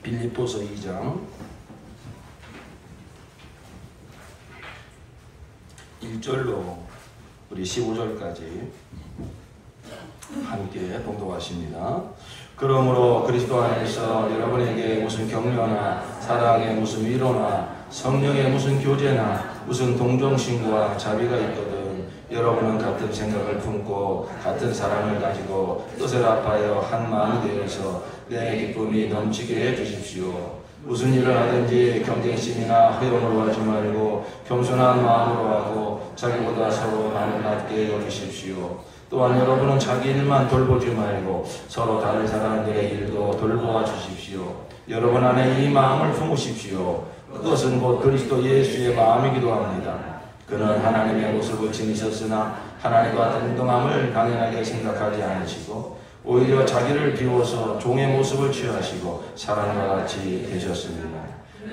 빌립보서 2장 1절로 우리 15절까지 함께 봉독하십니다. 그러므로 그리스도 안에서 여러분에게 무슨 격려나 사랑의 무슨 위로나 성령의 무슨 교제나 무슨 동정심과 자비가 있거든 여러분은 같은 생각을 품고 같은 사랑을 가지고 뜻을 합하여 한 마음이 되어서 내 기쁨이 넘치게 해주십시오. 무슨 일을 하든지 경쟁심이나 허용으로 하지 말고 겸손한 마음으로 하고 자기보다 서로 마음을 낮게 여기십시오. 또한 여러분은 자기 일만 돌보지 말고 서로 다른 사람들의 일도 돌보아 주십시오. 여러분 안에 이 마음을 품으십시오. 그것은 곧 그리스도 예수의 마음이기도 합니다. 그는 하나님의 모습을 지니셨으나 하나님과 동등함을 당연하게 생각하지 않으시고 오히려 자기를 비워서 종의 모습을 취하시고 사람과 같이 되셨습니다.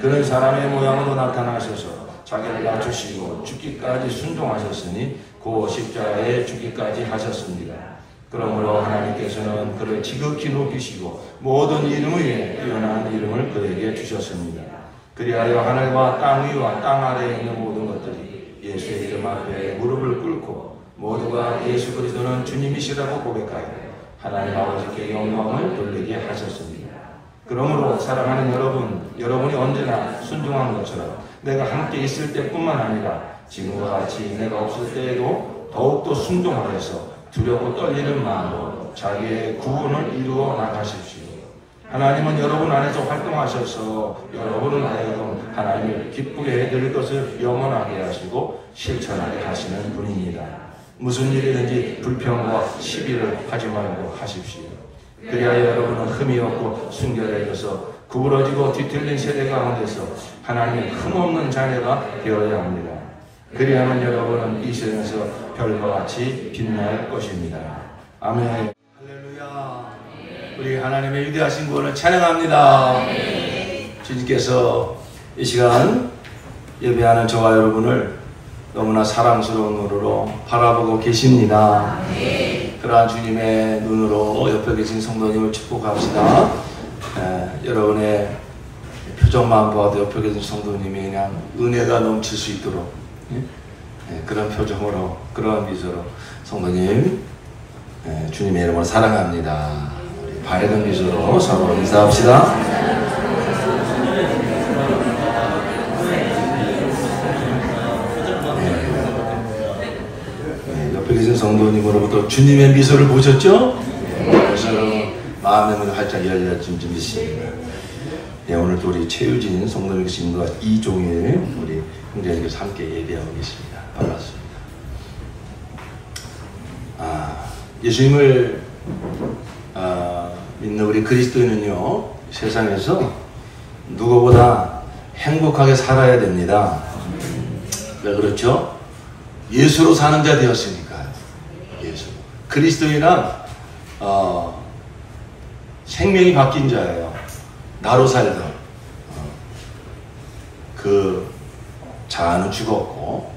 그는 사람의 모양으로 나타나셔서 자기를 낮추시고 죽기까지 순종하셨으니 그 십자가에 죽기까지 하셨습니다. 그러므로 하나님께서는 그를 지극히 높이시고 모든 이름 위에 뛰어난 이름을 그에게 주셨습니다. 그리하여 하늘과 땅 위와 땅 아래에 있는 모든 것들이 예수의 이름 앞에 무릎을 꿇고 모두가 예수 그리스도는 주님이시라고 고백하여 하나님 아버지께 영광을 돌리게 하셨습니다. 그러므로 사랑하는 여러분이 언제나 순종한 것처럼 내가 함께 있을 때뿐만 아니라 지금과 같이 내가 없을 때에도 더욱더 순종하여서 두렵고 떨리는 마음으로 자기의 구원을 이루어 나가십시오. 하나님은 여러분 안에서 활동하셔서 여러분을 하여금 하나님을 기쁘게 해드릴 것을 영원하게 하시고 실천하게 하시는 분입니다. 무슨 일이든지 불평과 시비를 하지 말고 하십시오. 그리하여 여러분은 흠이 없고 순결해져서 구부러지고 뒤틀린 세대 가운데서 하나님의 흠없는 자녀가 되어야 합니다. 그리하면 여러분은 이 세상에서 별과 같이 빛날 것입니다. 아멘. 할렐루야. 우리 하나님의 위대하신 구원을 찬양합니다. 주님께서 이 시간 예배하는 저와 여러분을 너무나 사랑스러운 눈으로 바라보고 계십니다. 그러한 주님의 눈으로 옆에 계신 성도님을 축복합시다. 여러분의 표정만 봐도 옆에 계신 성도님이 그냥 은혜가 넘칠 수 있도록 그런 표정으로 그런 미소로 성도님 주님의 이름으로 사랑합니다. 우리 밝은 미소로 서로 인사합시다. 옆에 계신 성도님으로부터 주님의 미소를 보셨죠? 그래서 마음의 문이 활짝 열려진 좀 있습니다. 오늘도 우리 최유진 성도님과 이종일 우리 형제님께서 함께 예배하고 계십니다. 반갑습니다. 예수님을 믿는 우리 그리스도인은요 세상에서 누구보다 행복하게 살아야 됩니다. 왜 그렇죠? 예수로 사는 자 되었으니까요. 예수. 그리스도인은 생명이 바뀐 자예요. 나로 살던 그 자아는 죽었고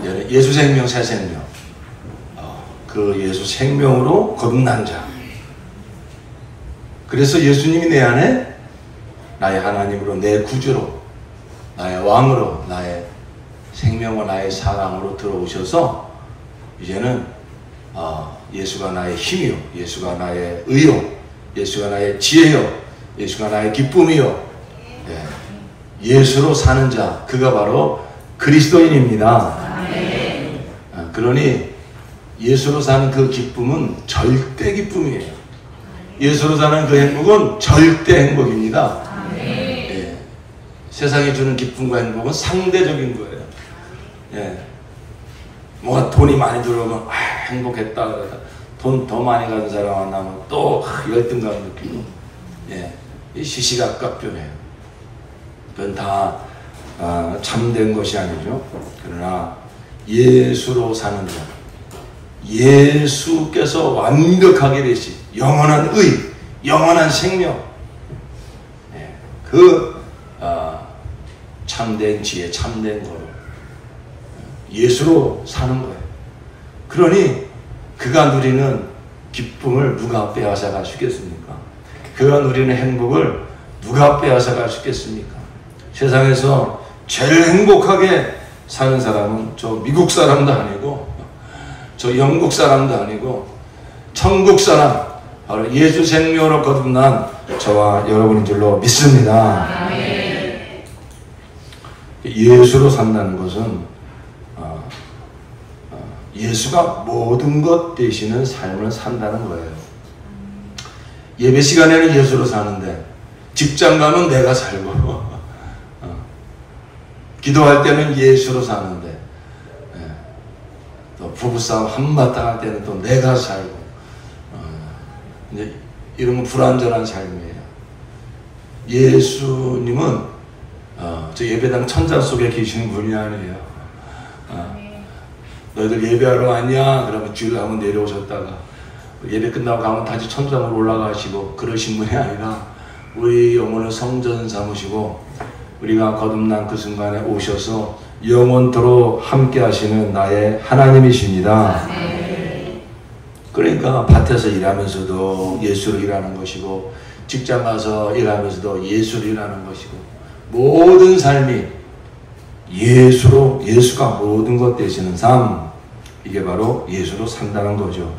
이제는 예수 생명 새 생명 그 예수 생명으로 거듭난 자. 그래서 예수님이 내 안에 나의 하나님으로 내 구주로 나의 왕으로 나의 생명과 나의 사랑으로 들어오셔서 이제는 예수가 나의 힘이요 예수가 나의 의요 예수가 나의 지혜요 예수가 나의 기쁨이요 예수로 사는 자 그가 바로 그리스도인입니다. 그러니 예수로 사는 그 기쁨은 절대 기쁨이에요. 예수로 사는 그 행복은 절대 행복입니다. 세상이 주는 기쁨과 행복은 상대적인 거예요. 뭐가 돈이 많이 들어오면 행복했다 그러다 돈 더 많이 가진 사람 만나면 또 열등감 느끼고 이 시시각각변해요. 그건 다 참된 것이 아니죠. 그러나 예수로 사는 자 예수께서 완벽하게 되신 영원한 의 영원한 생명 그 참된 지혜 참된 거로 예수로 사는 거예요. 그러니 그가 누리는 기쁨을 누가 빼앗아갈 수 있겠습니까? 그가 누리는 행복을 누가 빼앗아갈 수 있겠습니까? 세상에서 제일 행복하게 사는 사람은 저 미국 사람도 아니고 저 영국 사람도 아니고 천국 사람, 바로 예수 생명으로 거듭난 저와 여러분인 줄로 믿습니다. 예수로 산다는 것은 예수가 모든 것 되시는 삶을 산다는 거예요. 예배 시간에는 예수로 사는데 직장 가면 내가 살고 기도할 때는 예수로 사는데 또 부부싸움 한바탕 할 때는 또 내가 살고 이제 이런 건 불완전한 삶이에요. 예수님은 저 예배당 천장 속에 계시는 분이 아니에요. 너희들 예배하러 왔냐? 그러면 주일 한번 내려오셨다가 예배 끝나고 가면 다시 천장으로 올라가시고 그러신 분이 아니라 우리 영혼을 성전 삼으시고 우리가 거듭난 그 순간에 오셔서 영원토록 함께 하시는 나의 하나님이십니다. 그러니까 밭에서 일하면서도 예수로 일하는 것이고 직장 가서 일하면서도 예수로 일하는 것이고 모든 삶이 예수로, 예수가 모든 것 되시는 삶, 이게 바로 예수로 산다는 거죠.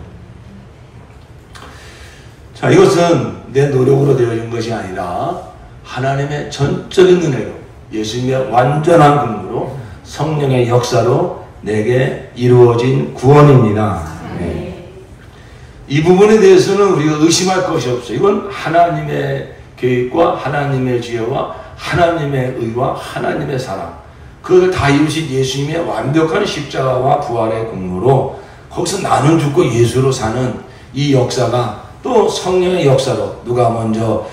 자, 이것은 내 노력으로 되어진 것이 아니라 하나님의 전적인 은혜로, 예수님의 완전한 긍휼로, 성령의 역사로 내게 이루어진 구원입니다. 네. 이 부분에 대해서는 우리가 의심할 것이 없어요. 이건 하나님의 계획과 하나님의 지혜와 하나님의 의와 하나님의 사랑, 그걸 다 이루신 예수님의 완벽한 십자가와 부활의 공로로 거기서 나는 죽고 예수로 사는 이 역사가 또 성령의 역사로, 누가 먼저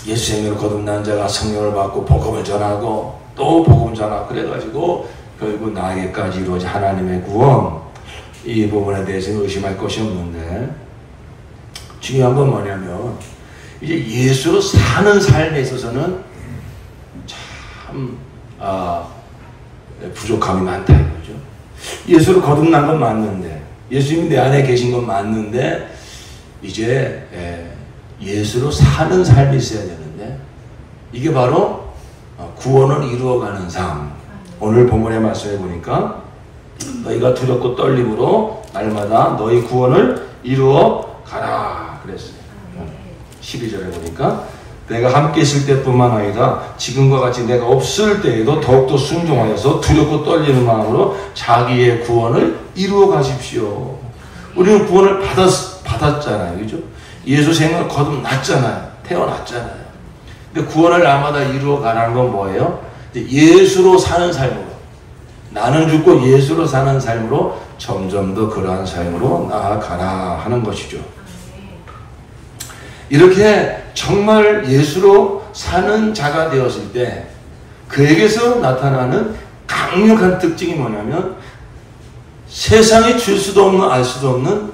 예수 생명을 거듭난 자가 성령을 받고 복음을 전하고 또 복음 전하고 그래가지고 결국 나에게까지 이루어진 하나님의 구원, 이 부분에 대해서는 의심할 것이 없는데, 중요한 건 뭐냐면 이제 예수로 사는 삶에 있어서는 참 부족함이 많다 이거죠. 예수로 거듭난 건 맞는데, 예수님이 내 안에 계신 건 맞는데, 이제 예수로 사는 삶이 있어야 되는데, 이게 바로 구원을 이루어가는 삶. 오늘 본문의 말씀에 보니까 너희가 두렵고 떨림으로 날마다 너희 구원을 이루어 가라 그랬어요. 12절에 보니까 내가 함께 있을 때뿐만 아니라 지금과 같이 내가 없을 때에도 더욱더 순종하여서 두렵고 떨리는 마음으로 자기의 구원을 이루어 가십시오. 우리는 구원을 받았잖아요. 그죠? 예수 생명을 거듭났잖아요. 태어났잖아요. 근데 구원을 날마다 이루어 가라는 건 뭐예요? 예수로 사는 삶으로, 나는 죽고 예수로 사는 삶으로 점점 더 그러한 삶으로 나아가라 하는 것이죠. 이렇게 정말 예수로 사는 자가 되었을 때 그에게서 나타나는 강력한 특징이 뭐냐면, 세상이 줄 수도 없는, 알 수도 없는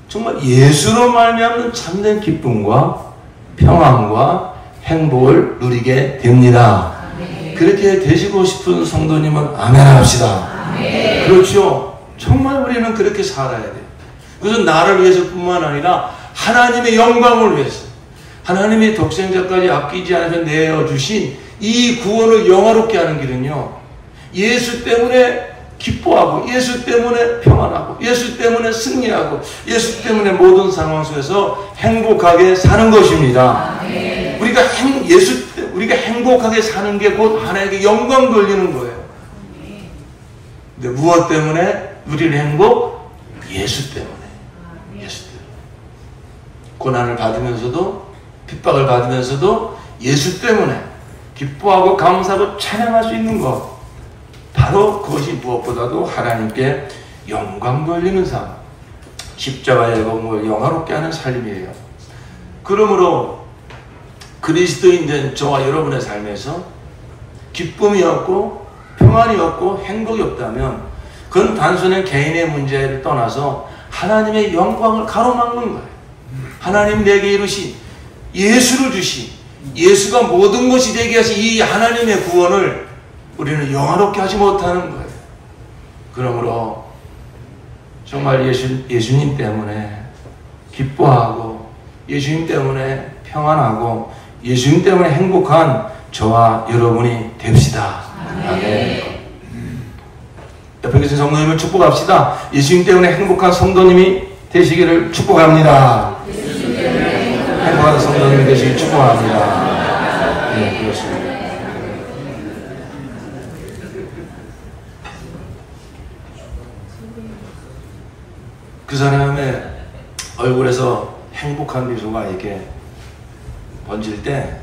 정말 예수로 말미암는 참된 기쁨과 평안과 행복을 누리게 됩니다. 아멘. 그렇게 되시고 싶은 성도님은 아멘 합시다. 아멘. 그렇죠. 정말 우리는 그렇게 살아야 돼요. 그래서 나를 위해서뿐만 아니라 하나님의 영광을 위해서, 하나님의 독생자까지 아끼지 않으셔 내어주신 이 구원을 영화롭게 하는 길은요, 예수 때문에 기뻐하고, 예수 때문에 평안하고, 예수 때문에 승리하고, 예수 때문에 모든 상황 속에서 행복하게 사는 것입니다. 아멘. 우리가 행복하게 사는 게 곧 하나님께 영광 돌리는 거예요. 근데 무엇 때문에 누리는 행복? 예수 때문에. 예수 때문에. 고난을 받으면서도, 핍박을 받으면서도 예수 때문에 기뻐하고 감사하고 찬양할 수 있는 것, 바로 그것이 무엇보다도 하나님께 영광 돌리는 삶, 십자가의 복음을 영화롭게 하는 삶이에요. 그러므로 그리스도인 된 저와 여러분의 삶에서 기쁨이 없고 평안이 없고 행복이 없다면 그건 단순히 개인의 문제를 떠나서 하나님의 영광을 가로막는 거예요. 하나님 내게 이루신, 예수를 주신, 예수가 모든 것이 되게 하신 이 하나님의 구원을 우리는 영화롭게 하지 못하는 거예요. 그러므로 정말 예수님 때문에 기뻐하고 예수님 때문에 평안하고 예수님 때문에 행복한 저와 여러분이 됩시다. 아멘. 옆에 계신 성도님을 축복합시다. 예수님 때문에 행복한 성도님이 되시기를 축복합니다. 행복한 성도님이 되시기를 축복합니다. 네, 그렇습니다. 그 사람의 얼굴에서 행복한 미소가 이렇게 번질 때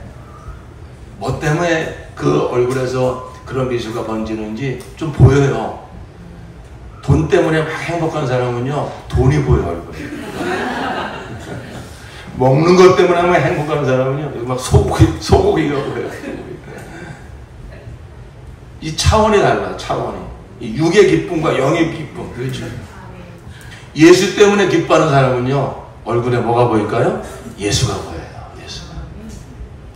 뭐 때문에 그 얼굴에서 그런 미소가 번지는지 좀 보여요. 돈 때문에 막 행복한 사람은요, 돈이 보여요, 얼굴에. 먹는 것 때문에 막 행복한 사람은요, 막 소고기가 보여요. 이 차원이 달라요, 차원이. 이 육의 기쁨과 영의 기쁨, 그렇죠? 예수 때문에 기뻐하는 사람은요, 얼굴에 뭐가 보일까요? 예수가 보여요, 예수가.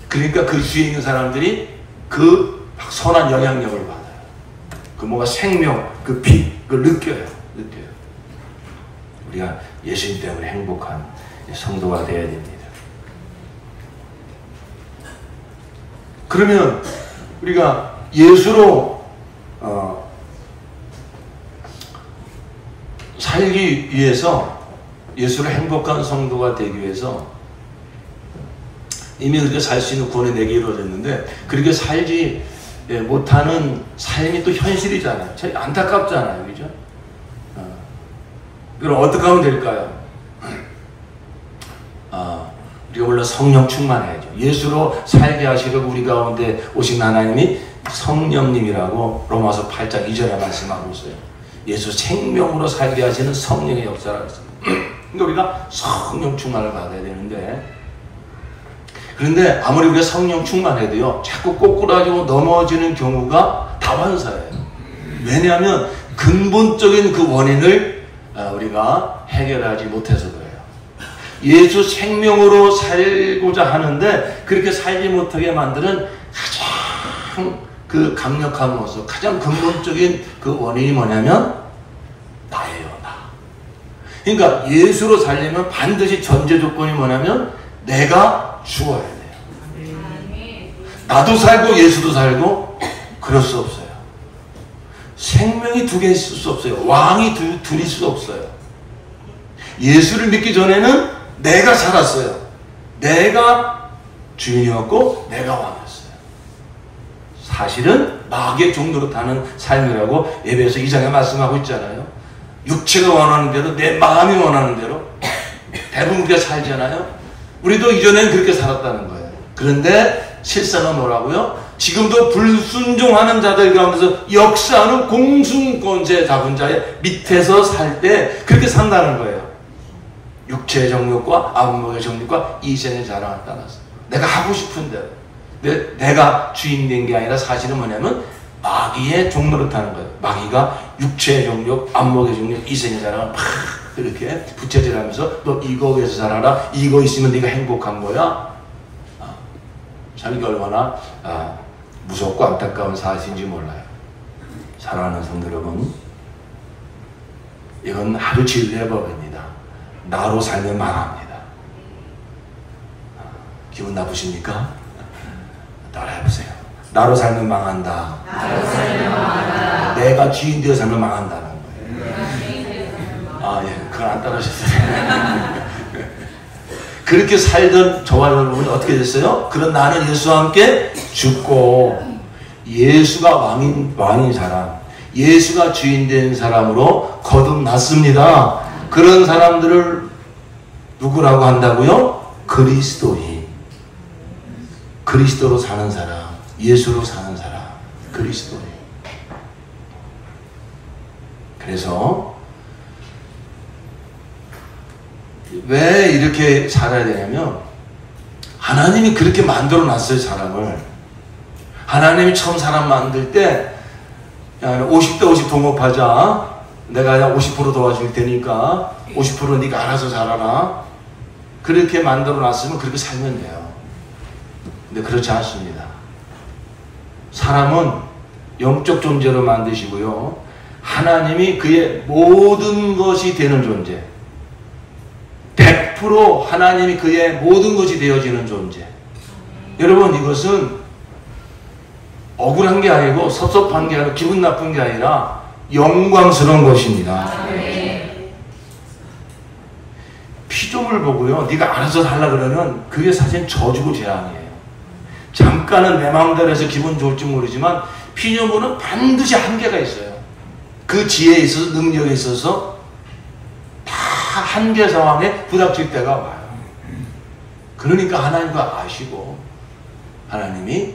그러니까 그 주위에 있는 사람들이 그 선한 영향력을 받아요. 그 뭐가 생명, 그 빛, 그걸 느껴요. 우리가 예수님 때문에 행복한 성도가 되어야 됩니다. 그러면 우리가 예수로 살기 위해서, 예수로 행복한 성도가 되기 위해서 이미 그렇게 살 수 있는 구원의 내게 이루어졌는데, 그렇게 살지 못하는 삶이 또 현실이잖아요. 참 안타깝잖아요. 그죠? 그럼 어떻게 하면 될까요? 우리가 물론 성령 충만해야죠. 예수로 살게 하시려고 우리 가운데 오신 하나님이 성령님이라고 로마서 8장 2절에 말씀하고 있어요. 예수 생명으로 살게 하시는 성령의 역사라고 했습니다. 그러니까 우리가 성령 충만을 받아야 되는데, 그런데 아무리 우리가 성령 충만해도요, 자꾸 꼬꾸라지고 넘어지는 경우가 다반사예요. 왜냐하면 근본적인 그 원인을 우리가 해결하지 못해서 그래요. 예수 생명으로 살고자 하는데 그렇게 살지 못하게 만드는 가장 그 강력한 모습, 가장 근본적인 그 원인이 뭐냐면 나예요, 나. 그러니까 예수로 살려면 반드시 전제 조건이 뭐냐면 내가 죽어야 돼요. 나도 살고 예수도 살고 그럴 수 없어요. 생명이 두 개 있을 수 없어요. 왕이 둘일 수 없어요. 예수를 믿기 전에는 내가 살았어요. 내가 주인이었고 내가 왕이었어요. 사실은 마귀의 종로로 타는 삶이라고 에베소 2장에 말씀하고 있잖아요. 육체가 원하는 대로, 내 마음이 원하는 대로 대부분 그렇게 살잖아요. 우리도 이전엔 그렇게 살았다는 거예요. 그런데 실상은 뭐라고요? 지금도 불순종하는 자들 가운데서 역사하는 공순권세 잡은 자의 밑에서 살 때 그렇게 산다는 거예요. 육체의 정욕과 안목의 정욕과 이생의 자랑을 따라서 내가 하고 싶은 대로, 내가 주인 된 게 아니라 사실은 뭐냐면 마귀의 종로를 타는 거예요. 마귀가 육체의 정욕, 안목의 정욕, 이생의 자랑을 막 이렇게 부채질하면서 너 이거 위해서 살아라, 이거 있으면 네가 행복한 거야. 참 이게 얼마나 무섭고 안타까운 사실인지 몰라요. 사랑하는 성도 여러분, 이건 하루 진리의 법입니다. 나로 살면 망합니다. 기분 나쁘십니까? 따라해보세요. 나로 살면 망한다. 나로 살면 망한다. 내가 주인 되어 살면 망한다는 거예요. 예, 그건 안 따라하셨어요. 그렇게 살던 저와 여러분이 어떻게 됐어요? 그런 나는 예수와 함께 죽고 예수가 왕인 사람, 예수가 주인 된 사람으로 거듭났습니다. 그런 사람들을 누구라고 한다고요? 그리스도인. 그리스도로 사는 사람, 예수로 사는 사람, 그리스도인. 그래서 왜 이렇게 살아야 되냐면 하나님이 그렇게 만들어 놨어요, 사람을. 하나님이 처음 사람 만들 때 50대 50 동업하자. 내가 50% 도와줄 테니까 50% 네가 알아서 살아라. 그렇게 만들어 놨으면 그렇게 살면 돼요. 근데 그렇지 않습니다. 사람은 영적 존재로 만드시고요, 하나님이 그의 모든 것이 되는 존재, 100% 100% 하나님이 그의 모든 것이 되어지는 존재. 여러분, 이것은 억울한 게 아니고 섭섭한 게 아니고 기분 나쁜 게 아니라 영광스러운 것입니다. 피조물 보고요, 네가 알아서 살라 그러면 그게 사실 저주고 재앙이에요. 잠깐은 내 마음대로 해서 기분 좋을지 모르지만 피조물은 반드시 한계가 있어요. 그 지혜에 있어서, 능력에 있어서 다 한계 상황에 부닥칠 때가 와요. 그러니까 하나님과 아시고, 하나님이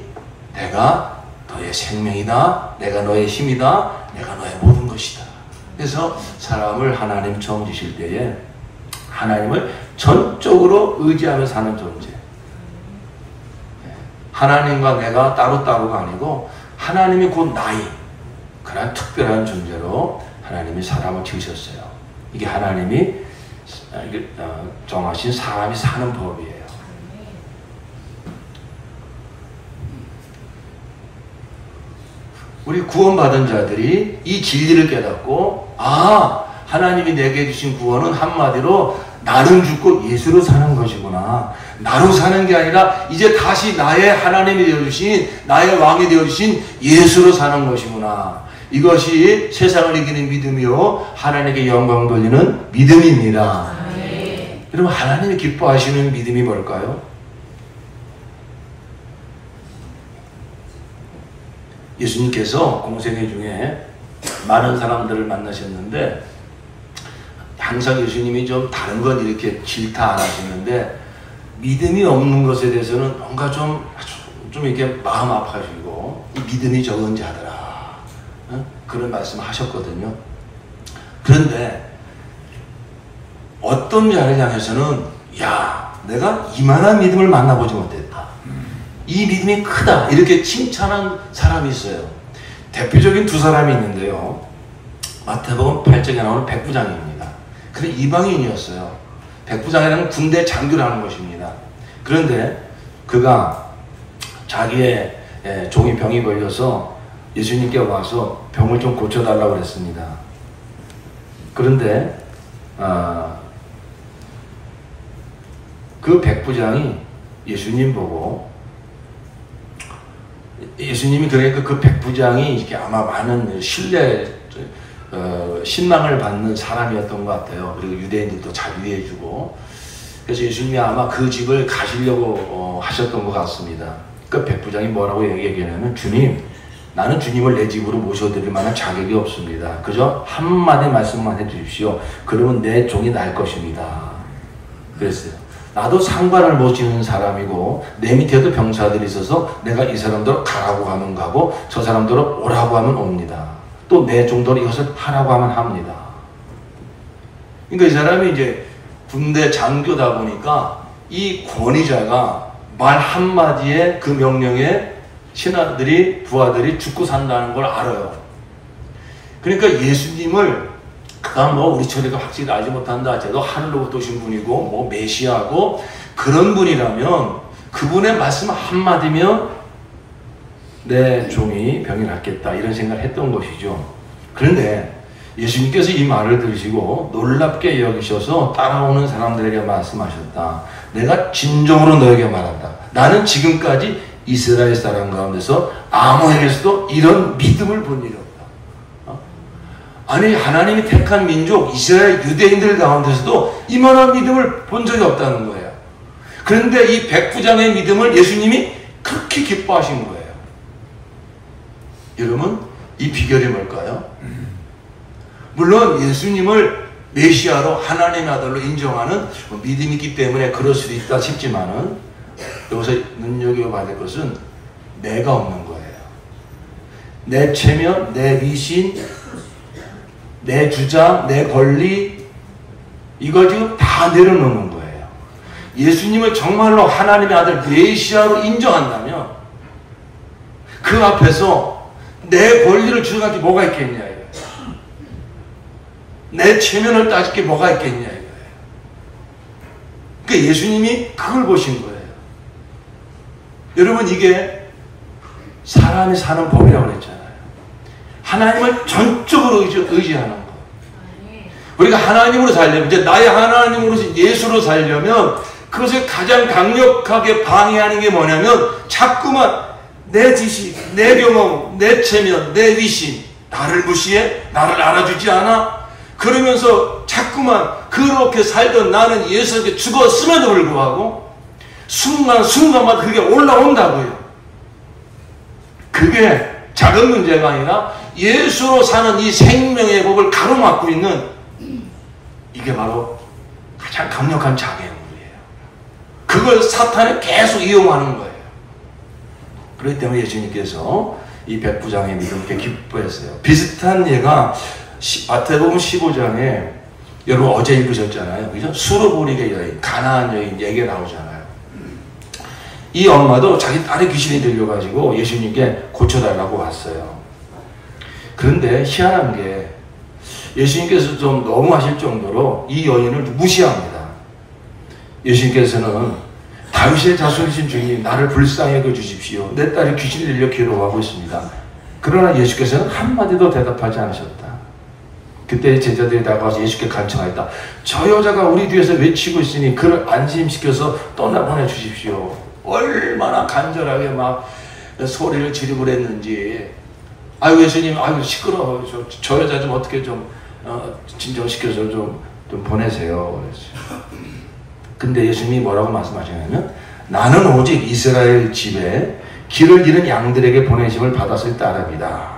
내가 너의 생명이다, 내가 너의 힘이다, 내가 너의 모든 것이다. 그래서 사람을 하나님 처음 지실 때에 하나님을 전적으로 의지하며 사는 존재. 하나님과 내가 따로따로가 아니고 하나님이 곧 나이, 그런 특별한 존재로 하나님이 사람을 지으셨어요. 이게 하나님이 정하신 사람이 사는 법이에요. 우리 구원받은 자들이 이 진리를 깨닫고, 아, 하나님이 내게 주신 구원은 한마디로 나는 죽고 예수로 사는 것이구나. 나로 사는 게 아니라 이제 다시 나의 하나님이 되어주신, 나의 왕이 되어주신 예수로 사는 것이구나. 이것이 세상을 이기는 믿음이요, 하나님께 영광 돌리는 믿음입니다. 여러분, 하나님이 기뻐하시는 믿음이 뭘까요? 예수님께서 공생애 중에 많은 사람들을 만나셨는데 항상 예수님이 좀 다른 건 이렇게 질타 안 하시는데 믿음이 없는 것에 대해서는 뭔가 좀 이렇게 마음 아파지고 이 믿음이 적은 자들아, 그런 말씀 하셨거든요. 그런데 어떤 자를 향해서는 야, 내가 이만한 믿음을 만나보지 못했다, 이 믿음이 크다, 이렇게 칭찬한 사람이 있어요. 대표적인 두 사람이 있는데요. 마태복음 8장에 나오는 백부장입니다. 그는 이방인이었어요. 백부장이라는 군대 장교라는 것입니다. 그런데 그가 자기의 종이 병이 걸려서 예수님께 와서 병을 좀 고쳐달라고 그랬습니다. 그런데 그 백부장이 예수님 보고, 예수님이 그러니까 그 백부장이 이렇게 아마 많은 신망을 받는 사람이었던 것 같아요. 그리고 유대인들도 잘 위해주고, 그래서 예수님이 아마 그 집을 가시려고 하셨던 것 같습니다. 그 백부장이 뭐라고 얘기하냐면, 주님, 나는 주님을 내 집으로 모셔드릴 만한 자격이 없습니다. 그저 한마디 말씀만 해주십시오. 그러면 내 종이 날 것입니다. 그랬어요. 나도 상관을 못 지는 사람이고 내 밑에도 병사들이 있어서 내가 이 사람들 가라고 하면 가고 저 사람들은 오라고 하면 옵니다. 또 내 종들은 이것을 하라고 하면 합니다. 그러니까 이 사람이 이제 군대 장교다 보니까 이 권위자가 말 한마디에 그 명령에 신하들이, 부하들이 죽고 산다는 걸 알아요. 그러니까 예수님을 그가 뭐 우리 처리가 확실히 알지 못한다, 쟤도 하늘로부터 오신 분이고 뭐 메시아고 그런 분이라면 그분의 말씀 한마디면 내 종이 병이 낫겠다, 이런 생각을 했던 것이죠. 그런데 예수님께서 이 말을 들으시고 놀랍게 여기셔서 따라오는 사람들에게 말씀하셨다. 내가 진정으로 너에게 말한다. 나는 지금까지 이스라엘 사람 가운데서 아무에게서도 이런 믿음을 본 일이 없다. 아니, 하나님이 택한 민족 이스라엘 유대인들 가운데서도 이만한 믿음을 본 적이 없다는 거예요. 그런데 이 백부장의 믿음을 예수님이 그렇게 기뻐하신 거예요. 여러분, 이 비결이 뭘까요? 물론 예수님을 메시아로, 하나님의 아들로 인정하는 믿음이 있기 때문에 그럴 수도 있다 싶지만은, 여기서 눈여겨봐야 될 것은 내가 없는 거예요. 내 체면, 내 미신, 내 주장, 내 권리, 이걸 지금 다 내려놓는 거예요. 예수님을 정말로 하나님의 아들 메시아로 인정한다면 그 앞에서 내 권리를 주장할 게 뭐가 있겠냐 이거예요. 내 체면을 따질 게 뭐가 있겠냐 이거예요. 그러니까 예수님이 그걸 보신 거예요. 여러분, 이게 사람이 사는 법이라고 그랬잖아요. 하나님을 전적으로 의지하는 것. 우리가 하나님으로 살려면, 이제 나의 하나님으로 예수로 살려면 그것을 가장 강력하게 방해하는 게 뭐냐면 자꾸만 내 지식, 내 경험, 내 체면, 내 위신, 나를 무시해? 나를 알아주지 않아? 그러면서 자꾸만 그렇게 살던 나는 예수에게 죽었음에도 불구하고 순간마다 그게 올라온다고요. 그게 작은 문제가 아니라 예수로 사는 이 생명의 법을 가로막고 있는, 이게 바로 가장 강력한 장애물이에요. 그걸 사탄이 계속 이용하는 거예요. 그렇기 때문에 예수님께서 이 백부장의 믿음께 기뻐했어요. 비슷한 예가 마태복음 15장에 여러분 어제 읽으셨잖아요. 그죠? 수로보리게 여인, 가나안 여인 얘기가 나오잖아요. 이 엄마도 자기 딸의 귀신이 들려가지고 예수님께 고쳐달라고 왔어요. 그런데 희한한 게 예수님께서 좀 너무 하실 정도로 이 여인을 무시합니다. 예수님께서는 다윗의 자손이신 주님, 나를 불쌍히 여겨주십시오. 내 딸이 귀신이 들려 괴로워하고 있습니다. 그러나 예수께서는 한마디도 대답하지 않으셨다. 그때 제자들이 나가서 예수께 간청하였다. 저 여자가 우리 뒤에서 외치고 있으니 그를 안심시켜서 떠나보내 주십시오. 얼마나 간절하게 막 소리를 지르고 그랬는지. 아유 예수님, 아유 시끄러워. 저 여자 좀 어떻게 좀 진정시켜서 좀 보내세요. 그랬어요. 근데 예수님이 뭐라고 말씀하시냐면 나는 오직 이스라엘 집에 길을 잃은 양들에게 보내심을 받았을 따름이다.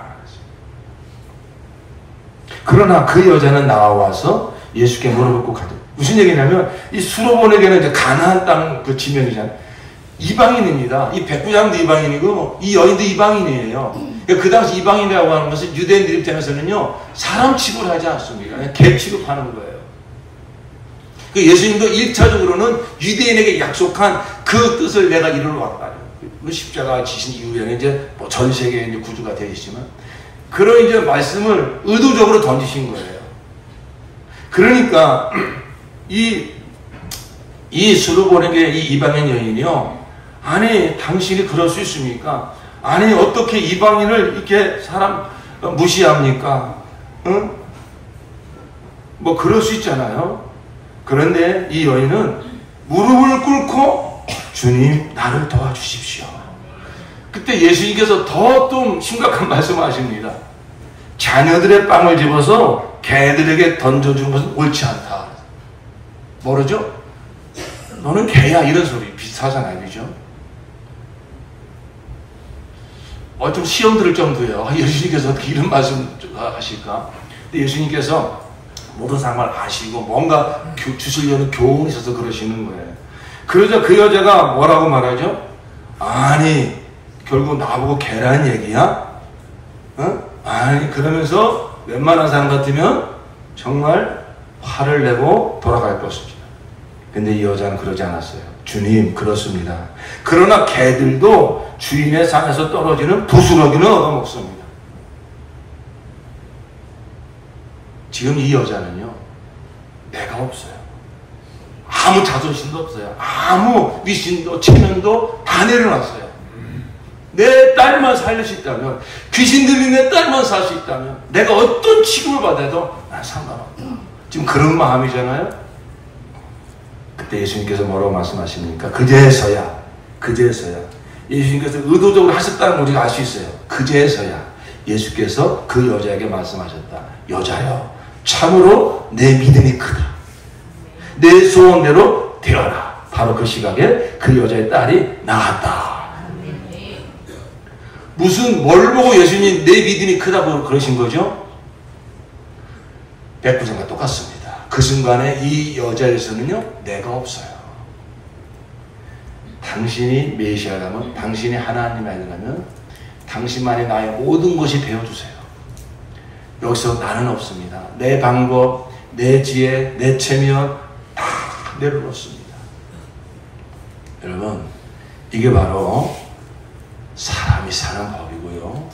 그러나 그 여자는 나와서 예수께 무릎 꿇고 가더라. 무슨 얘기냐면 이 수로보네게는 이제 가나안 땅 그 지명이잖아요. 이방인입니다. 이 백부장도 이방인이고 이 여인도 이방인이에요. 그러니까 그 당시 이방인이라고 하는 것은 유대인들 입장에서는요 사람 취급을 하지 않습니다. 그냥 개 취급하는 거예요. 그 예수님도 1차적으로는 유대인에게 약속한 그 뜻을 내가 이루러 왔다. 그 십자가 지신 이후에는 이제 뭐 전 세계에 이제 구주가 되어 있지만 그런 이제 말씀을 의도적으로 던지신 거예요. 그러니까 이 수로보네게 이 이방인 여인이요, 아니 당신이 그럴 수 있습니까? 아니 어떻게 이방인을 이렇게 사람 무시합니까? 응? 뭐 그럴 수 있잖아요. 그런데 이 여인은 무릎을 꿇고 주님 나를 도와주십시오. 그때 예수님께서 더 좀 심각한 말씀을 하십니다. 자녀들의 빵을 집어서 개들에게 던져주는 것은 옳지 않다. 모르죠? 너는 개야, 이런 소리 비슷하잖아요. 그죠? 좀 시험 들을 정도예요. 예수님께서 어떻게 이런 말씀 하실까? 근데 예수님께서 모든 상황을 아시고 뭔가 주시려는 교훈이 있어서 그러시는 거예요. 그러자 그 여자가 뭐라고 말하죠? 아니 결국 나보고 개라는 얘기야? 아니 그러면서 웬만한 사람 같으면 정말 화를 내고 돌아갈 것입니다. 근데 이 여자는 그러지 않았어요. 주님 그렇습니다. 그러나 개들도 주인의 상에서 떨어지는 부스러기는 얻어먹습니다. 지금 이 여자는요 내가 없어요. 아무 자존심도 없어요. 아무 위신도 체면도 다 내려놨어요. 내 딸만 살릴 수 있다면, 귀신 들린 내 딸만 살 수 있다면 내가 어떤 취급을 받아도 난 상관없다. 지금 그런 마음이잖아요. 그때 예수님께서 뭐라고 말씀하십니까? 그제서야 예수님께서 의도적으로 하셨다는 걸 우리가 알 수 있어요. 그제서야 예수께서 그 여자에게 말씀하셨다. 여자여 참으로 내 믿음이 크다. 내 소원대로 되어라. 바로 그 시각에 그 여자의 딸이 나았다. 무슨 뭘 보고 예수님 내 믿음이 크다고 그러신 거죠? 백부장과 똑같습니다. 그 순간에 이 여자에서는요 내가 없어요. 당신이 메시아라면, 당신이 하나님의 아들이라면 당신만이 나의 모든 것이 되어주세요. 여기서 나는 없습니다. 내 방법, 내 지혜, 내 체면 다 내려놓습니다. 여러분 이게 바로 사람이 사는 법이고요.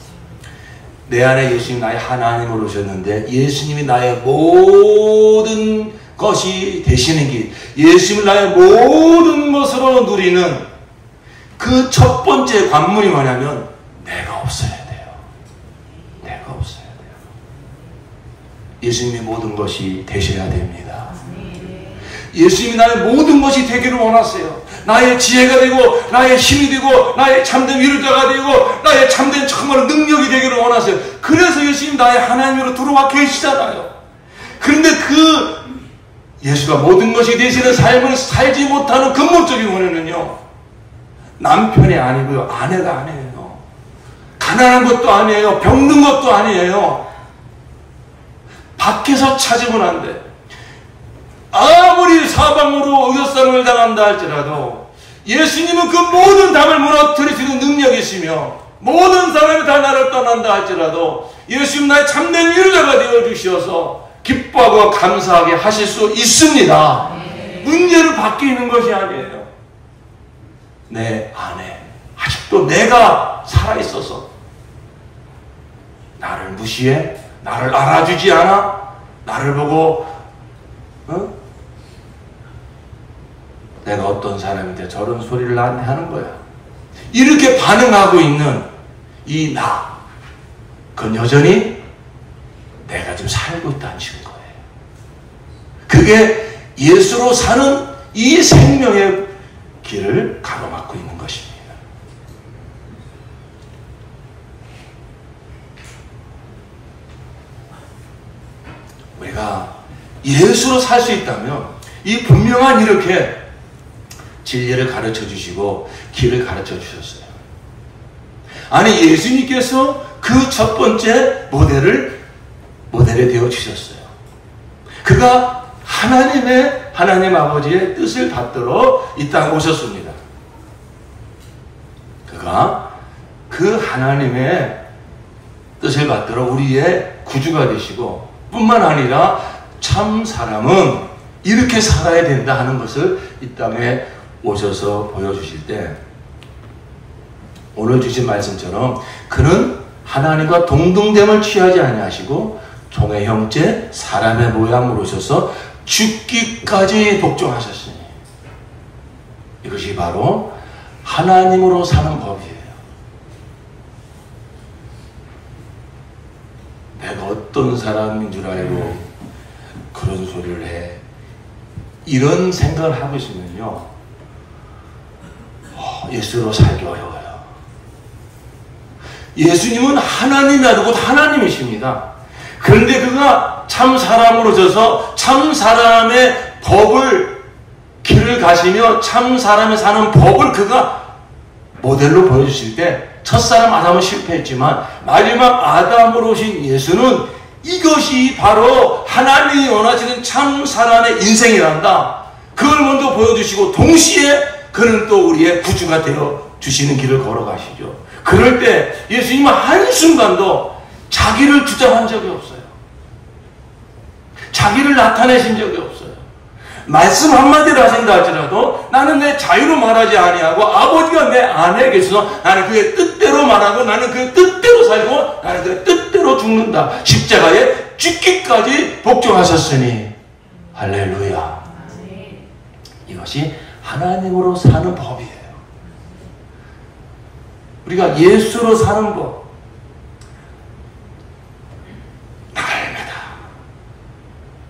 내 안에 예수님 나의 하나님으로 오셨는데 예수님이 나의 모든 것이 되시는 길, 예수님을 나의 모든 것으로 누리는 그 첫 번째 관문이 뭐냐면 내가 없어야 돼요. 내가 없어야 돼요. 예수님이 모든 것이 되셔야 됩니다. 예수님이 나의 모든 것이 되기를 원하세요. 나의 지혜가 되고 나의 힘이 되고 나의 참된 위로자가 되고 나의 참된 정말 능력이 되기를 원하세요. 그래서 예수님 나의 하나님으로 들어와 계시잖아요. 그런데 그 예수가 모든 것이 되시는 삶을 살지 못하는 근본적인 원인은요, 남편이 아니고요, 아내가 아니에요. 가난한 것도 아니에요. 병든 것도 아니에요. 밖에서 찾으면 안 돼. 아무리 사방으로 의젓상을 당한다 할지라도 예수님은 그 모든 담을 무너뜨릴 수 있는 능력이 있으며, 모든 사람이 다 나를 떠난다 할지라도 예수님 나의 참된 위로자가 되어주시어서 기뻐하고 감사하게 하실 수 있습니다. 문제는 밖에 있는 것이 아니에요. 내 안에 아직도 내가 살아있어서 나를 무시해, 나를 알아주지 않아, 나를 보고 내가 어떤 사람인데 저런 소리를 나한테 하는 거야, 이렇게 반응하고 있는 이 나, 그건 여전히 내가 지금 살고 있다는 거예요. 그게 예수로 사는 이 생명의 길을 가로막고 있는 것입니다. 우리가 예수로 살 수 있다면 이 분명한 이렇게 진리를 가르쳐 주시고 길을 가르쳐 주셨어요. 아니, 예수님께서 그 첫 번째 모델이 되어 주셨어요. 그가 하나님 아버지의 뜻을 받들어 이 땅에 오셨습니다. 그가 그 하나님의 뜻을 받들어 우리의 구주가 되시고, 뿐만 아니라 참 사람은 이렇게 살아야 된다 하는 것을 이 땅에 오셔서 보여주실 때, 오늘 주신 말씀처럼 그는 하나님과 동등됨을 취하지 아니하시고 종의 형제 사람의 모양으로 오셔서 죽기까지 복종하셨으니, 이것이 바로 하나님으로 사는 법이에요. 내가 어떤 사람인 줄 알고 그런 소리를 해, 이런 생각을 하고 있으면요, 예수로 살기 어려워요. 예수님은 하나님이 아니고 하나님이십니다. 그런데 그가 참 사람으로 져서 참 사람의 법을, 길을 가시며 참 사람이 사는 법을 그가 모델로 보여주실 때, 첫사람 아담은 실패했지만 마지막 아담으로 오신 예수는 이것이 바로 하나님이 원하시는 참 사람의 인생이란다, 그걸 먼저 보여주시고, 동시에 그는 또 우리의 구주가 되어 주시는 길을 걸어가시죠. 그럴 때 예수님은 한순간도 자기를 주장한 적이 없어요. 자기를 나타내신 적이 없어요. 말씀 한마디를 하신다 할지라도 나는 내 자유로 말하지 아니하고 아버지가 내 안에 계셔서 나는 그의 뜻대로 말하고 나는 그의 뜻대로 살고 나는 그의 뜻대로 죽는다. 십자가에 죽기까지 복종하셨으니 할렐루야. 이것이 하나님으로 사는 법이에요. 우리가 예수로 사는 법, 날마다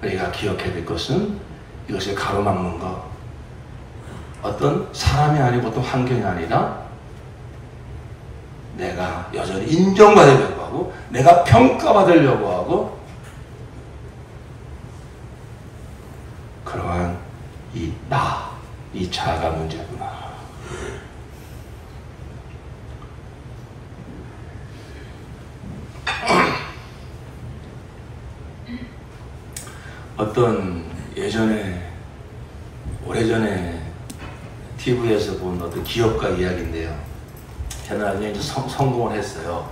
우리가 기억해야 될 것은 이것을 가로막는 것, 어떤 사람이 아니고 어떤 환경이 아니라 내가 여전히 인정받으려고 하고 내가 평가받으려고 하고 그러한 이 자아가 문제구나. 어떤 오래전에 TV에서 본 어떤 기업가 이야기인데요. 나중에 이제 성공을 했어요.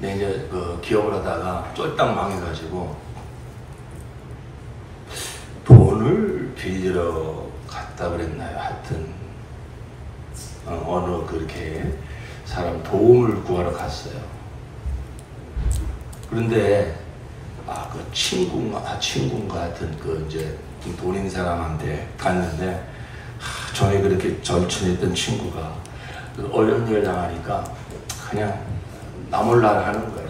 근데 이제 그 기업을 하다가 쫄딱 망해가지고 돈을 빌리러 갔다 그랬나요? 하여튼 어느 그렇게 사람 도움을 구하러 갔어요. 그런데 그 친구인가 하여튼 그 이제 돈 있는 사람한테 갔는데, 전에 그렇게 절친했던 친구가 어려운 일 당하니까 그냥 나 몰라 하는 거예요.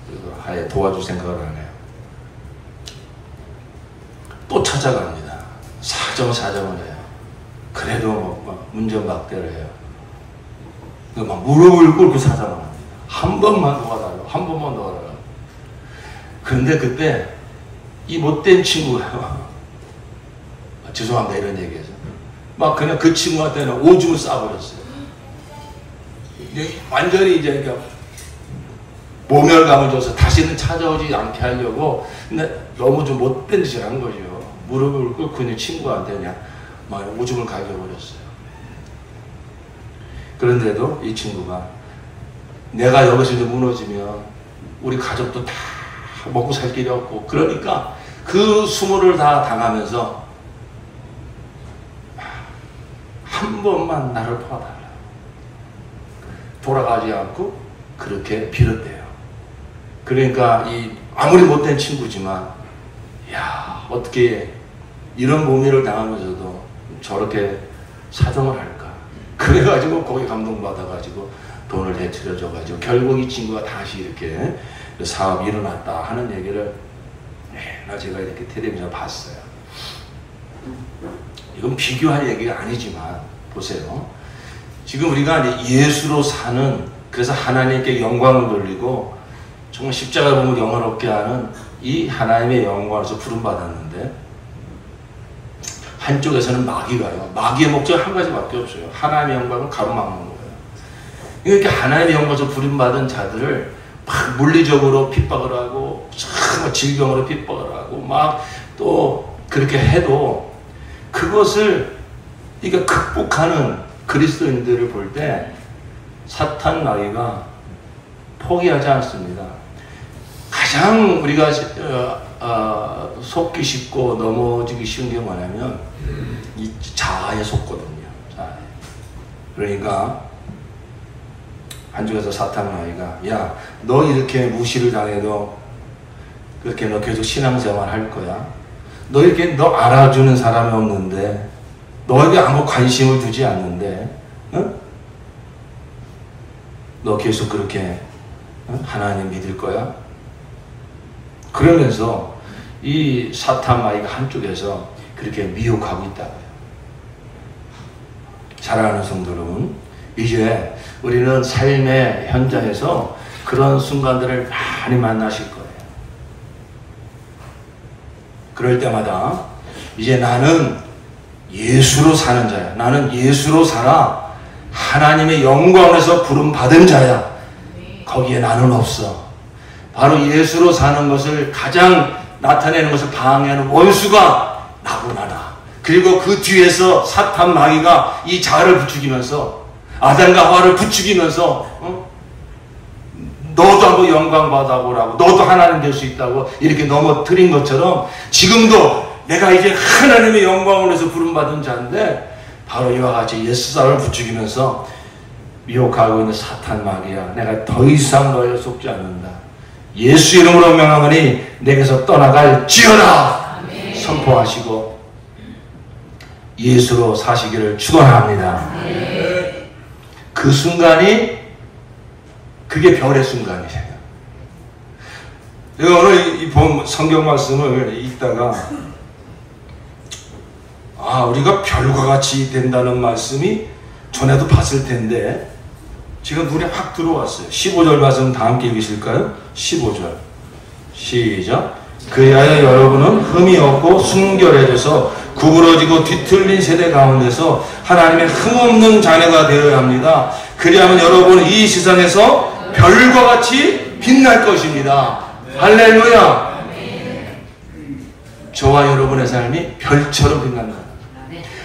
그래서 아예 도와줄 생각을 안 해요. 찾아갑니다. 사정을 해요. 그래도 막 문전박대를 해요. 막 무릎을 꿇고 사정을 합니다. 한 번만 도와달라고, 한 번만 도와달라고. 그런데 그때 이 못된 친구가 죄송합니다 이런 얘기해서 막 그냥 그 친구한테는 오줌을 싸버렸어요. 완전히 이제 그러니까 모멸감을 줘서 다시는 찾아오지 않게 하려고. 근데 너무 좀 못된 짓을 한 거죠. 무릎을 꿇고 있는 친구한테 그냥 막 오줌을 갈겨버렸어요. 그런데도 이 친구가 내가 여기서 이제 무너지면 우리 가족도 다 먹고 살 길이 없고, 그러니까 그 수모를 다 당하면서 한 번만 나를 도와달라. 돌아가지 않고 그렇게 빌었대요. 그러니까 이 아무리 못된 친구지만 야 어떻게 이런 모멸을 당하면서도 저렇게 사정을 할까. 그래가지고 거기 감동받아가지고 돈을 대출해줘가지고 결국 이 친구가 다시 이렇게 사업이 일어났다 하는 얘기를 제가 이렇게 텔레비전에 봤어요. 이건 비교할 얘기가 아니지만 보세요. 지금 우리가 예수로 사는, 그래서 하나님께 영광을 돌리고 정말 십자가를 보면 영화롭게 하는 이 하나님의 영광에서 부름받았는데, 한쪽에서는 마귀가요. 마귀의 목적 한 가지밖에 없어요. 하나님의 영광을 가로막는 거예요. 이렇게 하나님의 영광에서 부름받은 자들을 막 물리적으로 핍박을 하고, 질병으로 핍박을 하고, 막 또 그렇게 해도 그것을 그러니까 극복하는 그리스도인들을 볼 때 사탄 마귀가 포기하지 않습니다. 가장 우리가 속기 쉽고 넘어지기 쉬운 게 뭐냐면 이 자아에 속거든요. 자아에. 그러니까 한쪽에서 사탄 마귀가 야, 너 이렇게 무시를 당해도 그렇게 너 계속 신앙생활 할 거야? 너 이렇게 너 알아주는 사람이 없는데, 너에게 아무 관심을 두지 않는데, 응? 너 계속 그렇게 하나님 믿을 거야? 그러면서 이 사탄 마귀가 한쪽에서 그렇게 미혹하고 있다고요. 사랑하는 성도 여러분, 이제 우리는 삶의 현장에서 그런 순간들을 많이 만나실 거예요. 그럴 때마다 이제 나는 예수로 사는 자야. 나는 예수로 살아. 하나님의 영광에서 부름받은 자야. 거기에 나는 없어. 바로 예수로 사는 것을 가장 나타내는 것을 방해하는 원수가 나고 나나. 그리고 그 뒤에서 사탄 마귀가 이 자아를 부추기면서, 아담과 하와를 부추기면서 너도 한번 영광 받아보라고, 너도 하나님 될 수 있다고 이렇게 넘어뜨린 것처럼 지금도 내가 이제 하나님의 영광을 위해서 부름받은 자인데, 바로 이와 같이 옛사람을 부추기면서 미혹하고 있는 사탄 마귀야, 내가 더 이상 너에 속지 않는다. 예수 이름으로 명하노니 내게서 떠나갈지어다 선포하시고 예수로 사시기를 축원합니다. 그 순간이 그게 별의 순간이에요. 제가 오늘 이 성경 말씀을 읽다가 우리가 별과 같이 된다는 말씀이 전에도 봤을 텐데 지금 눈에 확 들어왔어요. 15절 말씀 다 함께 읽으실까요? 15절 시작. 그리하여 여러분은 흠이 없고 순결해져서 구부러지고 뒤틀린 세대 가운데서 하나님의 흠없는 자녀가 되어야 합니다. 그리하면 여러분은 이 세상에서 별과 같이 빛날 것입니다. 할렐루야. 저와 여러분의 삶이 별처럼 빛난다.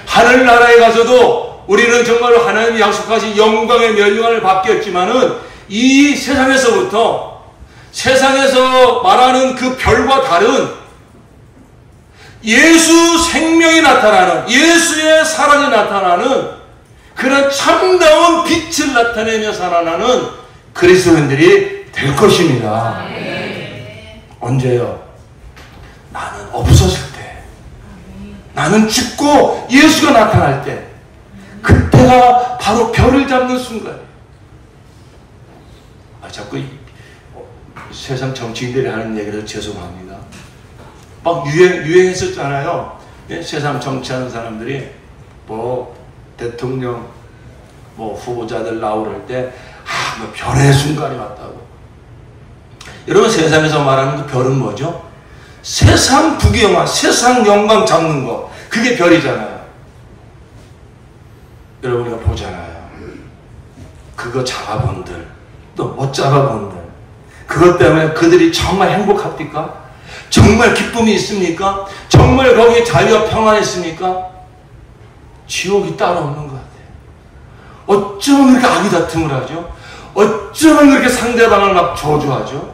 하늘나라에 가서도 우리는 정말로 하나님이 약속하신 영광의 멸류관을 받겠지만은 이 세상에서부터 세상에서 말하는 그 별과 다른 예수 생명이 나타나는, 예수의 사랑이 나타나는 그런 참다운 빛을 나타내며 살아나는 그리스도인들이 될 것입니다. 언제요? 나는 없어질 때, 나는 죽고 예수가 나타날 때, 그때가 바로 별을 잡는 순간이에요. 자꾸 세상 정치인들이 하는 얘기를 죄송합니다. 막 유행했었잖아요. 세상 정치하는 사람들이 뭐 대통령 뭐 후보자들 나오를 때 뭐 별의 순간이 왔다고. 여러분, 세상에서 말하는 그 별은 뭐죠? 세상 부귀영화, 세상 영광 잡는 거, 그게 별이잖아요. 여러분, 우리가 보잖아요. 그거 잡아본들, 또 못 잡아본들, 그것 때문에 그들이 정말 행복합니까? 정말 기쁨이 있습니까? 정말 거기에 자유와 평안이 있습니까? 지옥이 따로 없는 것 같아요. 어쩌면 그렇게 악의 다툼을 하죠? 어쩌면 그렇게 상대방을 막 저주하죠?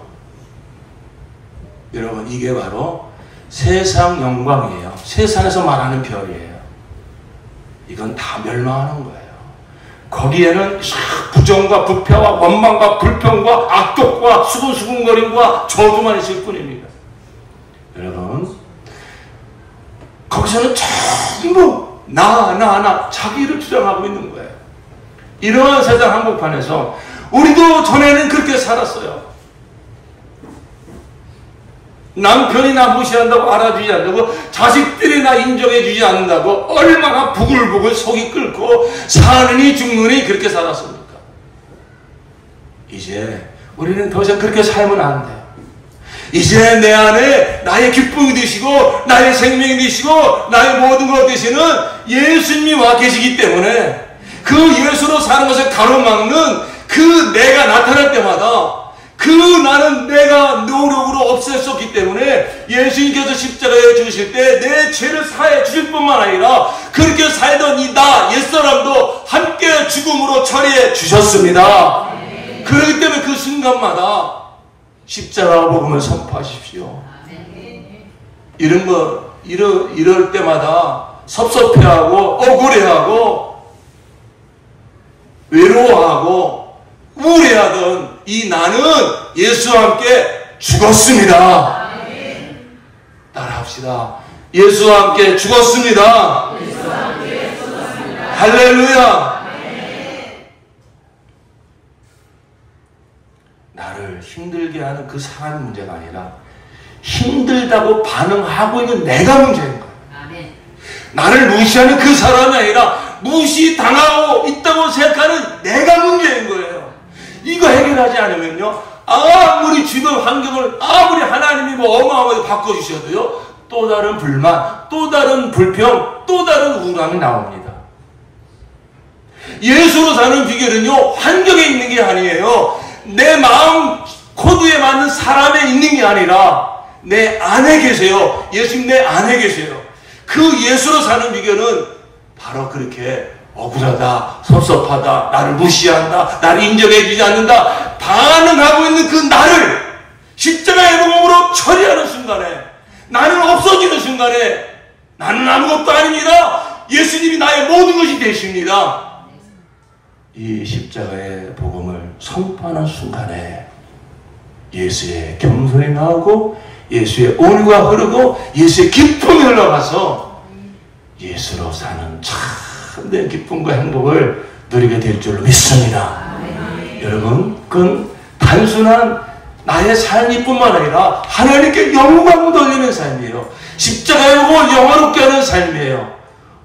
여러분, 이게 바로 세상 영광이에요. 세상에서 말하는 별이에요. 이건 다 멸망하는 거예요. 거기에는 부정과 부패와 원망과 불평과 악독과 수근수근거림과 저주만 있을 뿐입니다. 여러분, 거기서는 전부 나 자기를 주장하고 있는 거예요. 이러한 세상 한복판에서 우리도 전에는 그렇게 살았어요. 남편이 나 무시한다고 알아주지 않는다고, 자식들이 나 인정해주지 않는다고 얼마나 부글부글 속이 끓고 사느니 죽느니 그렇게 살았습니까? 이제 우리는 더 이상 그렇게 살면 안 돼요. 이제 내 안에 나의 기쁨이 되시고 나의 생명이 되시고 나의 모든 것 되시는 예수님이 와 계시기 때문에 그 예수로 사는 것을 가로막는 그 내가 나타날 때마다 그 나는 내가 노력으로 없앨 수 없기 때문에 예수님께서 십자가에 죽으실 때 내 죄를 사해 주실 뿐만 아니라 그렇게 살던 이 나 옛사람도 함께 죽음으로 처리해 주셨습니다. 그렇기 때문에 그 순간마다 십자가 복음을 선포하십시오. 이럴 때마다 섭섭해하고 억울해하고 외로워하고 우울해하던 이 나는 예수와 함께 죽었습니다. 따라합시다. 예수와 함께 죽었습니다. 할렐루야. 나를 힘들게 하는 그 상한 문제가 아니라 힘들다고 반응하고 있는 내가 문제인 거예요. 나를 무시하는 그 사람이 아니라 무시당하고 있다고 생각하는 내가 문제인 거예요. 이거 해결하지 않으면요, 아무리 주변 환경을 아무리 하나님이 뭐 어마어마하게 바꿔주셔도요, 또 다른 불만, 또 다른 불평, 또 다른 우울함이 나옵니다. 예수로 사는 비결은요, 환경에 있는 게 아니에요. 내 마음 코드에 맞는 사람에 있는 게 아니라 내 안에 계세요. 예수님 내 안에 계세요. 그 예수로 사는 비결은 바로 그렇게 억울하다, 섭섭하다, 나를 무시한다, 나를 인정해주지 않는다 반응하고 있는 그 나를 십자가의 복음으로 처리하는 순간에, 나는 없어지는 순간에 나는 아무것도 아닙니다. 예수님이 나의 모든 것이 되십니다. 이 십자가의 복음을 선포하는 순간에 예수의 겸손이 나오고 예수의 온유가 흐르고 예수의 기쁨이 흘러가서 예수로 사는 참된 기쁨과 행복을 누리게 될 줄로 믿습니다. 여러분, 그건 단순한 나의 삶이 뿐만 아니라 하나님께 영광 돌리는 삶이에요. 십자가의 복음을 영화롭게 하는 삶이에요.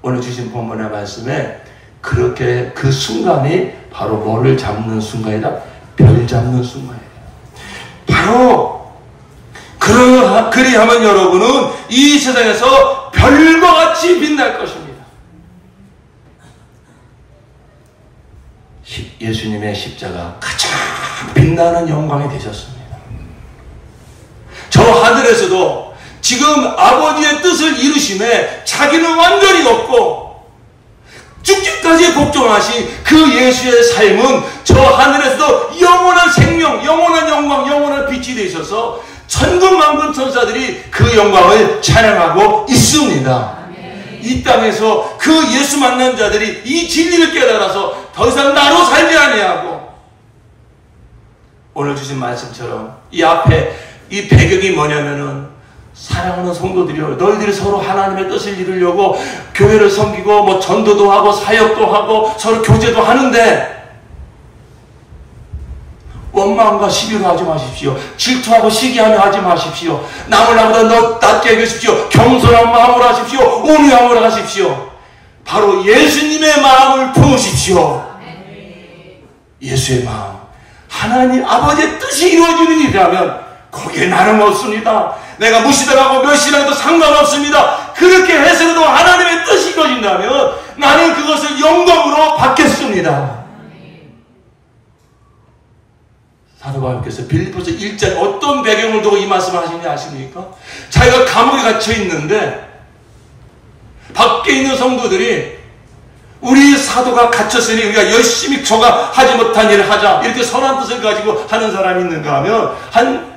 오늘 주신 본문의 말씀에 그렇게 그 순간이 바로 뭐를 잡는 순간이다? 별 잡는 순간이에요. 바로 그리하면 여러분은 이 세상에서 별과 같이 빛날 것입니다. 예수님의 십자가 가장 빛나는 영광이 되셨습니다. 저 하늘에서도 지금 아버지의 뜻을 이루심에 자기는 완전히 없고 죽기까지 복종하신 그 예수의 삶은 저 하늘에서도 영원한 생명, 영원한 영광, 영원한 빛이 되셔서 천군만군 천사들이 그 영광을 찬양하고 있습니다. 이 땅에서 그 예수 만난 자들이 이 진리를 깨달아서 더 이상 나로 살지 아니하고, 오늘 주신 말씀처럼 이 앞에 이 배경이 뭐냐면은, 사랑하는 성도들이요, 너희들이 서로 하나님의 뜻을 이루려고 교회를 섬기고 뭐 전도도 하고 사역도 하고 서로 교제도 하는데 원망과 시비로 하지 마십시오. 질투하고 시기하며 하지 마십시오. 남을 나보다 낮게 여기십시오. 겸손한 마음으로 하십시오. 온유함으로 하십시오. 바로 예수님의 마음을 품으십시오. 예수의 마음, 하나님 아버지의 뜻이 이루어지는 일이라면 거기에 나는 없습니다. 내가 무시당하고 멸시당해도 상관없습니다. 그렇게 해서라도 하나님의 뜻이 이루어진다면 나는 그것을 영광으로 받겠습니다. 사도 바울께서 빌립보서 1장 어떤 배경을 두고 이 말씀을 하시는지 아십니까? 자기가 감옥에 갇혀 있는데 밖에 있는 성도들이 우리 사도가 갇혔으니 우리가 열심히 저가 하지 못한 일을 하자, 이렇게 선한 뜻을 가지고 하는 사람이 있는가 하면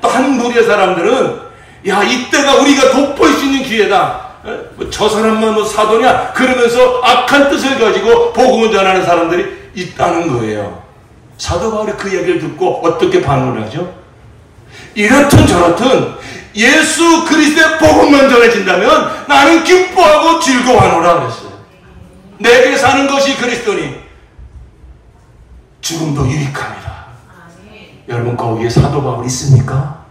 또 한 무리의 사람들은 야, 이때가 우리가 돋보일 수 있는 기회다. 저 사람만 뭐 사도냐? 그러면서 악한 뜻을 가지고 복음을 전하는 사람들이 있다는 거예요. 사도 바울이 그 얘기를 듣고 어떻게 반응을 하죠? 이렇든 저렇든 예수 그리스도의 복음만 전해진다면 나는 기뻐하고 즐거워하노라 그랬어요. 내게 사는 것이 그리스도니 죽음도 유익합니다. 여러분, 거기에 사도 바울이 있습니까?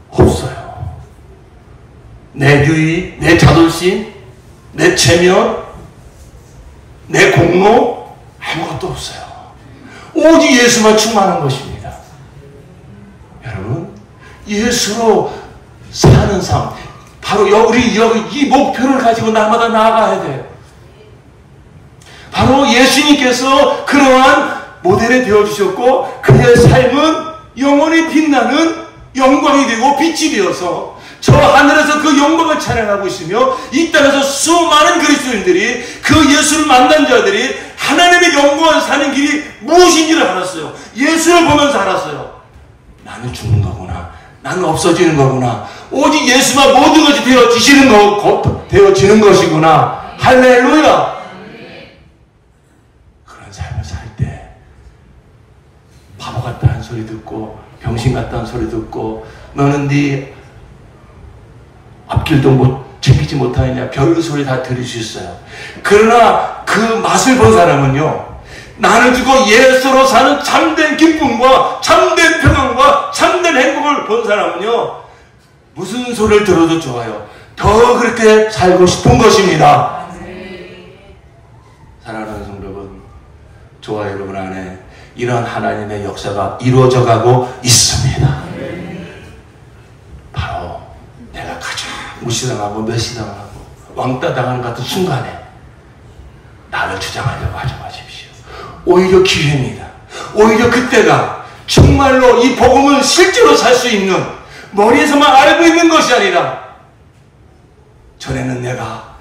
없어요. 내 유익, 내 자존심, 내 체면, 내 공로, 아무것도 없어요. 오직 예수만 충만한 것입니다. 여러분, 예수로 사는 삶, 바로 우리 여기 이 목표를 가지고 날마다 나아가야 돼요. 바로 예수님께서 그러한 모델이 되어주셨고 그의 삶은 영원히 빛나는 영광이 되고 빛이 되어서 저 하늘에서 그 영광을 찬양하고 있으며 이 땅에서 수많은 그리스도인들이 그 예수를 만난 자들이 하나님의 영광을 사는 길이 무엇인지를 알았어요. 예수를 보면서 알았어요. 나는 죽는 거구나. 나는 없어지는 거구나. 오직 예수만 모든 것이 되어지는 것이구나. 할렐루야. 그런 삶을 살 때 바보 같다는 소리 듣고 병신 같다는 소리 듣고 너는 네 앞길도 챙기지 못하느냐, 별 소리 다 들을 수 있어요. 그러나 그 맛을 본 사람은요, 나는 죽고 예수로 사는 참된 기쁨과 참된 평안과 참된 행복을 본 사람은요, 무슨 소리를 들어도 좋아요. 더 그렇게 살고 싶은 것입니다. 사랑하는 성도 여러분, 저와 여러분 안에 이런 하나님의 역사가 이루어져 가고 있습니다. 바로 내가 가장 무시당하고 멸시당하고 왕따 당하는 같은 순간에 나를 주장하려고 하지 마십시오. 오히려 기회입니다. 오히려 그때가 정말로 이 복음을 실제로 살 수 있는, 머리에서만 알고 있는 것이 아니라 전에는 내가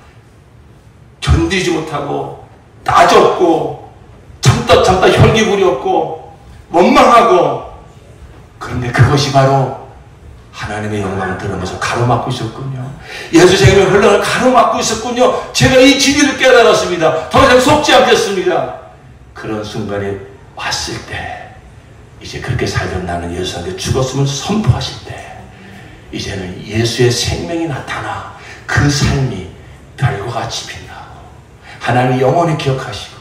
견디지 못하고 따졌고 참다 혈기 부렸고 원망하고, 그런데 그것이 바로 하나님의 영광을 드러내면서 가로막고 있었군요. 예수 생명의 흘러를 가로막고 있었군요. 제가 이 진리를 깨달았습니다. 더 이상 속지 않겠습니다. 그런 순간이 왔을 때, 이제 그렇게 살던 나는 예수한테 죽었음을 선포하실 때, 이제는 예수의 생명이 나타나 그 삶이 별과 같이 빛나고 하나님이 영원히 기억하시고,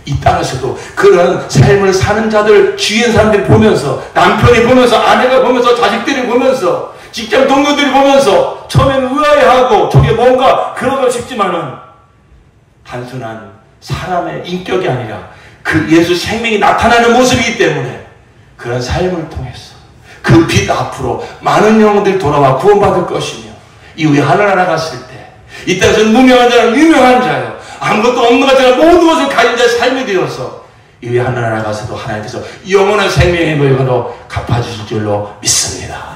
이 땅에서도 그런 삶을 사는 자들, 주위의 사람들이 보면서, 남편이 보면서, 아내가 보면서, 자식들이 보면서, 직장 동료들이 보면서 처음에는 의아해하고 저게 뭔가 그러고 싶지만은 단순한 사람의 인격이 아니라 그 예수 생명이 나타나는 모습이기 때문에 그런 삶을 통해서 그 빛 앞으로 많은 영혼들이 돌아와 구원받을 것이며, 이후에 하늘나라 갔을 때 이 땅에서 무명한 자는 유명한 자요, 아무것도 없는 자가 모든 것을 가진 자의 삶이 되어서 이후에 하늘나라 가서도 하나님께서 영원한 생명의 물건으로 갚아주실 줄로 믿습니다.